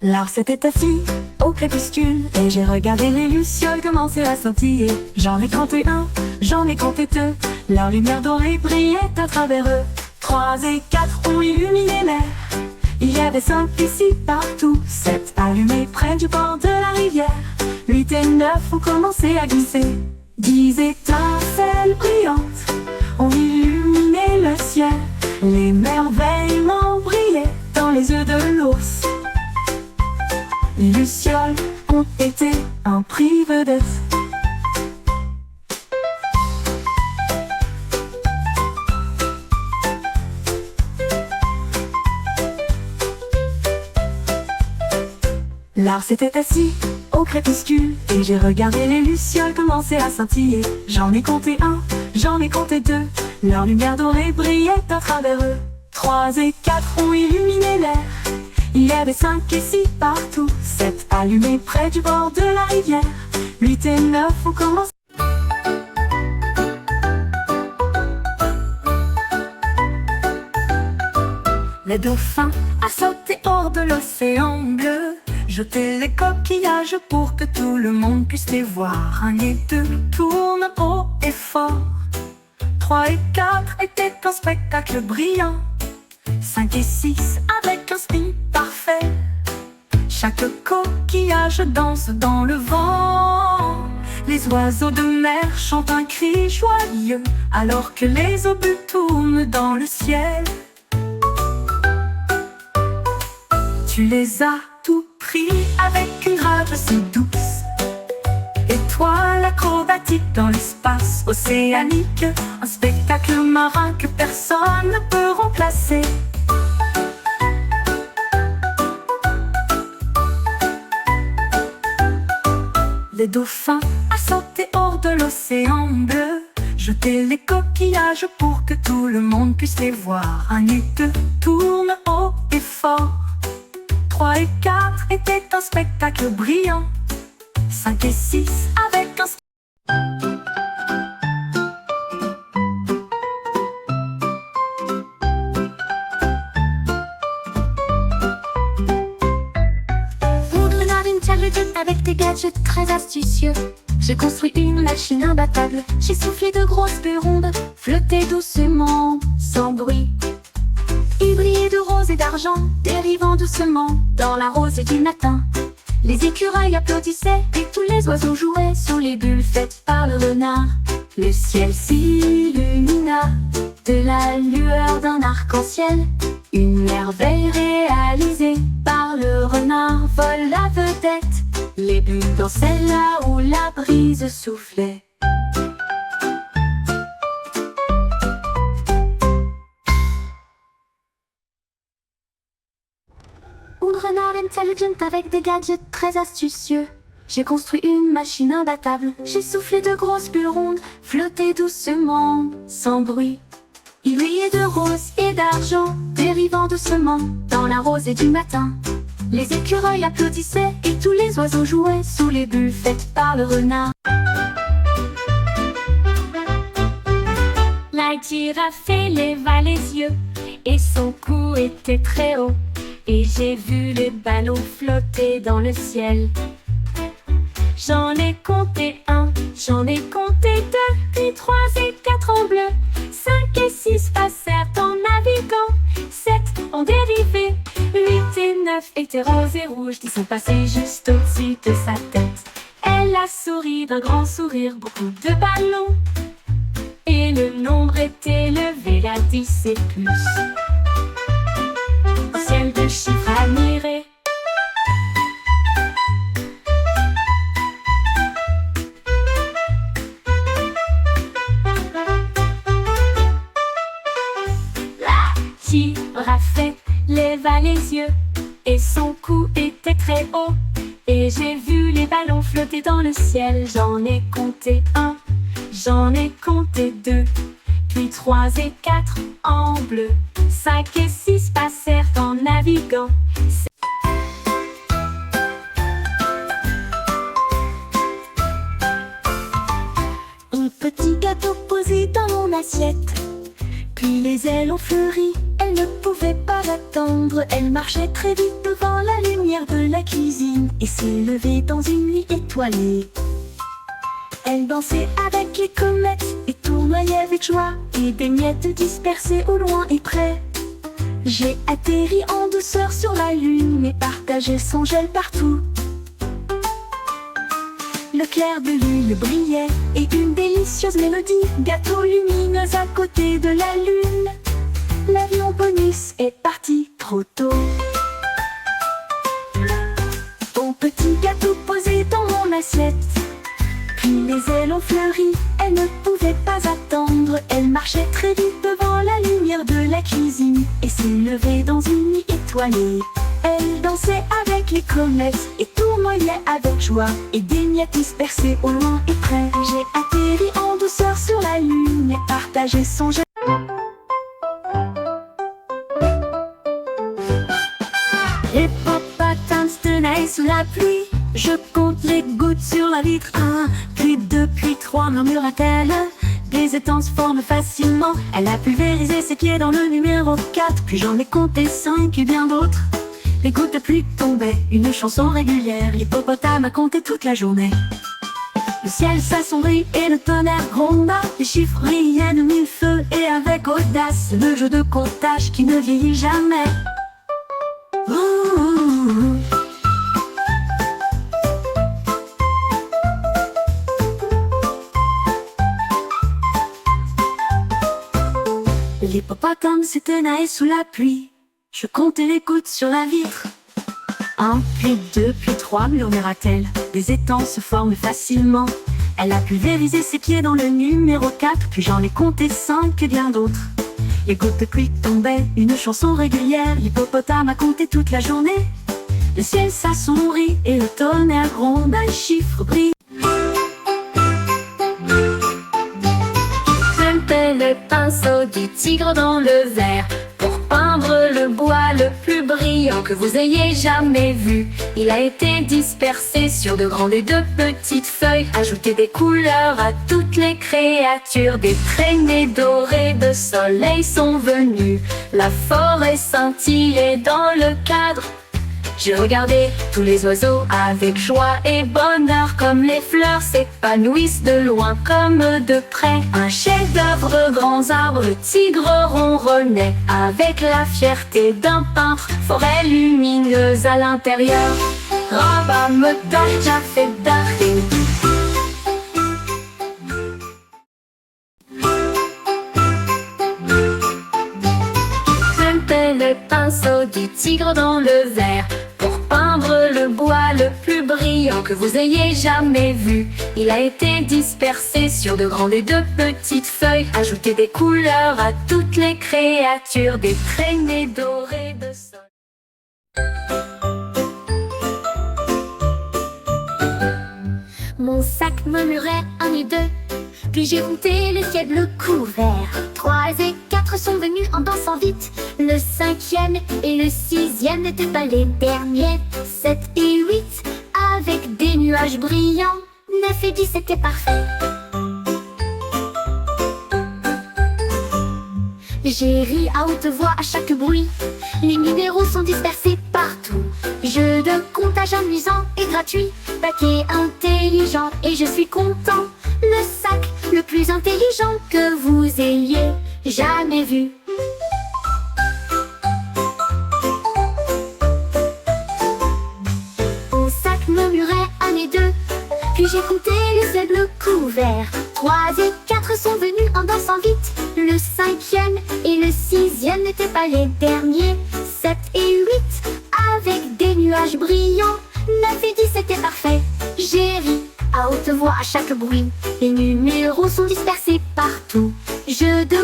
L'art s'était assis au crépuscule et j'ai regardé les lucioles commencer à scintiller. J'en ai compté un, j'en ai compté deux, leur lumière dorée brillait à travers eux. 3 et 4 ont illuminé l'air. Il y avait 5 ici partout, 7 allumés près du bord de la rivière. 8 et 9 ont commencé à glisser. 10 étincelles brillantes ont illuminé le ciel. L'émerveillement brillait dans les yeux de l'ours. Les lucioles ont été un prix vedette. L'art s'était assis au crépuscule et j'ai regardé les lucioles commencer à scintiller. J'en ai compté un, j'en ai compté deux, leur lumière dorée brillait à travers eux. 3 et 4 ont illuminé l'air. Il y avait 5 ici partout, 7 allumés près du bord de la rivière. 8 et 9 ont commencé. Les dauphins a sauté hors de l'océan bleu, jeter les coquillages pour que tout le monde puisse les voir. 1 et 2 tournent haut et fort. 3 et 4 étaient un spectacle brillant. 5 et 6 avec un spin parfait. Chaque coquillage danse dans le vent. Les oiseaux de mer chantent un cri joyeux alors que les obus tournent dans le ciel. Tu les as tout pris avec une grâce si douce. Étoile acrobatique dans l'espace océanique, un spectacle marin que personne ne peut remplacer. Les dauphins a sauté hors de l'océan bleu, jeter les coquillages pour que tout le monde puisse les voir. 1 et 2 tournent haut et fort. 3 et 4 étaient un spectacle brillant. 5 et 6 avec un... Woodland Intelligent avec des gadgets très astucieux. J'ai construit une machine imbattable. J'ai soufflé de grosses bulles rondes, flotter doucement, sans bruit. Il brillait de rose et d'argent, dérivant doucement dans la rosée du matin. Les écureuils applaudissaient et tous les oiseaux jouaient sur les bulles faites par le renard. Le ciel s'illumina de la lueur d'un arc-en-ciel. Une merveille réalisée par le renard vole la vedette. Les bulles dansaient là où la brise soufflait. Renard Intelligent avec des gadgets très astucieux. J'ai construit une machine imbattable. J'ai soufflé de grosses bulles rondes, flotter doucement, sans bruit. Il brillait de rose et d'argent, dérivant doucement dans la rosée du matin. Les écureuils applaudissaient et tous les oiseaux jouaient sous les bulles faites par le renard. La girafe éleva les yeux et son cou était très haut. Et j'ai vu les ballons flotter dans le ciel. J'en ai compté 1, j'en ai compté 2, puis 3 et 4 en bleu. 5 et 6 passèrent en naviguant, 7 ont dérivé. 8 et 9 étaient roses et rouges, qui sont passés juste au-dessus de sa tête. Elle a souri d'un grand sourire, beaucoup de ballons. Et le nombre est élevé à 10 et plus. Ciel de chiffres admirés. La girafe leva les yeux et son cou était très haut. Et j'ai vu les ballons flotter dans le ciel. J'en ai compté 1, j'en ai compté 2, puis 3 et 4 en bleu. 5 et 6 passèrent en naviguant. Un petit gâteau posé dans mon assiette. Puis les ailes ont fleuri, elles ne pouvaient pas attendre. Elle marchait très vite devant la lumière de la cuisine et s'est levée dans une nuit étoilée. Elle dansait avec les comètes et tournoyait avec joie, et des miettes dispersées au loin et près. J'ai atterri en douceur sur la lune et partagé son gel partout. Le clair de lune brillait et une délicieuse mélodie, gâteau lumineuse à côté de la lune. L'avion bonus est parti trop tôt. Ton petit gâteau posé dans mon assiette, puis les ailes ont fleuri, elle ne pouvait pas attendre. Elle marchait très vite devant la lumière de la cuisine et s'est levée dans une nuit étoilée. Elle dansait avec les comètes et tournoyait avec joie, et des miettes dispersées au loin et près. J'ai atterri en douceur sur la lune et partagé son gel. Hippopotames tenaille sous la pluie. Je compte les gouttes sur la vitre. 1, puis 2, puis 3, murmura-t-elle. Des étangs se forment facilement. Elle a pulvérisé ses pieds dans le numéro 4. Puis j'en ai compté 5 et bien d'autres. Les gouttes de pluie tombaient, une chanson régulière. L'hippopotame a compté toute la journée. Le ciel s'assombrit et le tonnerre gronda. Les chiffres riaient de mille feux et avec audace. Le jeu de comptage qui ne vieillit jamais. L'hippopotame se tenaille sous la pluie. Je comptais les gouttes sur la vitre. 1, puis 2, puis 3, murmura-t-elle. Des étangs se forment facilement. Elle a pulvérisé ses pieds dans le numéro 4. Puis j'en ai compté 5 et bien d'autres. Les gouttes de pluie tombaient, une chanson régulière. L'hippopotame a compté toute la journée. Le ciel s'assombrit et le tonnerre gronde. Un chiffre brille. Grimpait le pinceau du tigre dans le verre pour peindre le bois le plus brillant que vous ayez jamais vu. Il a été dispersé sur de grandes et de petites feuilles. Ajouter des couleurs à toutes les créatures. Des traînées dorées de soleil sont venues. La forêt scintillait dans le cadre. J'ai regardé tous les oiseaux avec joie et bonheur, comme les fleurs s'épanouissent de loin comme de près. Un chef-d'œuvre de grands arbres, le tigre ronronnait avec la fierté d'un peintre. Forêt lumineuse à l'intérieur, Rabame Darja fait d'arrêt. Grimpait le pinceau du tigre dans le verre pour peindre le bois le plus brillant que vous ayez jamais vu. Il a été dispersé sur de grandes et de petites feuilles. Ajouter des couleurs à toutes les créatures. Des traînées dorées de sol. Mon sac murmurait 1 et 2. Puis j'ai compté les pieds bleus couverts. 3 et 4 sont venus en dansant vite. Le 5e et le 6e n'étaient pas les derniers. 7 et 8 avec des nuages brillants. 9 et 10 c'était parfait. J'ai ri à haute voix à chaque bruit. Les numéros sont dispersés partout. Jeu de comptage amusant et gratuit. Paquet intelligent et je suis content. Le sac le plus intelligent que vous ayez jamais vu. Mon sac murmurait 1 et 2. Puis j'ai compté les aigles couverts. 3 et 4 sont venus en dansant vite. Le 5e et le 6e n'étaient pas les derniers. 7 et 8 avec des nuages brillants. 9 et 10 c'était parfait. J'ai ri à haute voix à chaque bruit. Les numéros sont dispersés partout. Jeu de